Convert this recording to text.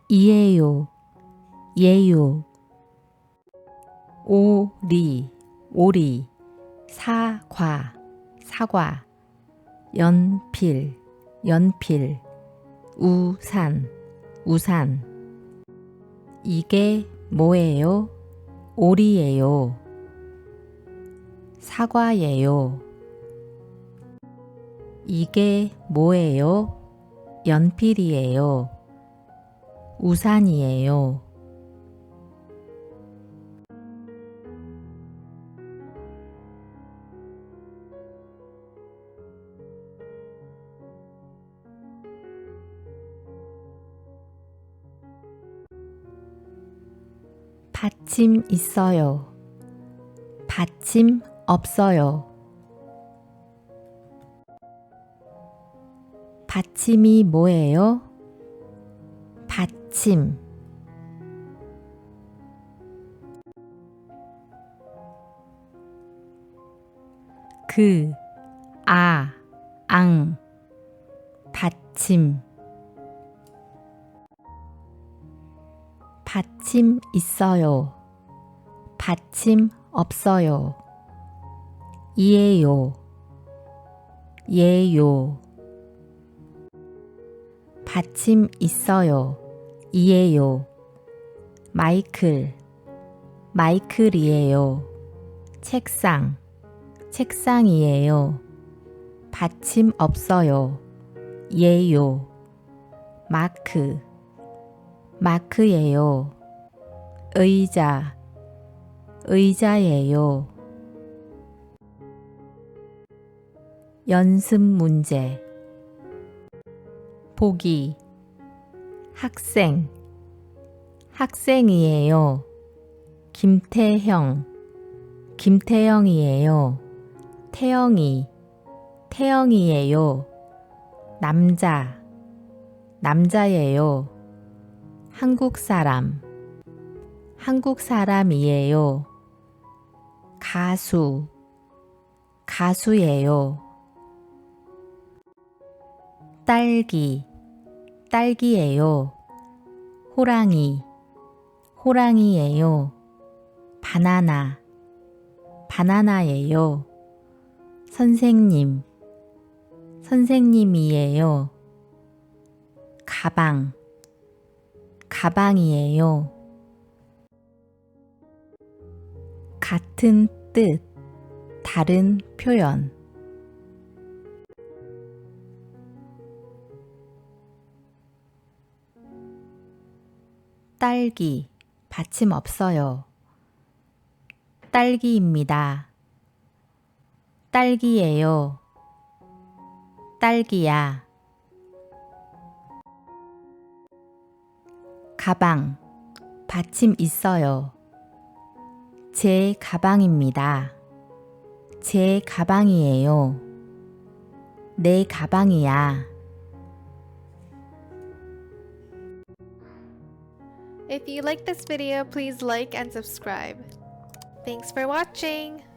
이에요, 예요. 오리, 오리. 사과, 사과. 연필, 연필. 우산, 우산. 이게 뭐예요? 오리예요. 사과예요. 이게 뭐예요? 연필이에요. 우산이에요. 받침 있어요. 받침 없어요. 받침이 뭐예요? 받침. 그, 아, 앙. 받침. 받침 있어요. 받침 없어요. 이에요. 예요. 받침 있어요. 이에요. 마이클. 마이클이에요. 책상. 책상이에요. 받침 없어요. 예요. 마크. 마크예요. 의자. 의자예요. 연습 문제. 보기. 학생. 학생이에요. 김태형. 김태형이에요. 태영이. 태영이에요. 남자. 남자예요. 한국 사람. 한국 사람이에요. 가수. 가수예요. 딸기. 딸기예요. 호랑이. 호랑이예요. 바나나. 바나나예요. 선생님. 선생님이에요. 가방. 가방이에요. 같은 뜻, 다른 표현. 딸기, 받침 없어요. 딸기입니다. 딸기예요. 딸기야. 가방, 받침 있어요. 제 가방입니다. 제 가방이에요. 내 가방이야. If you like this video, please like and subscribe. Thanks for watching!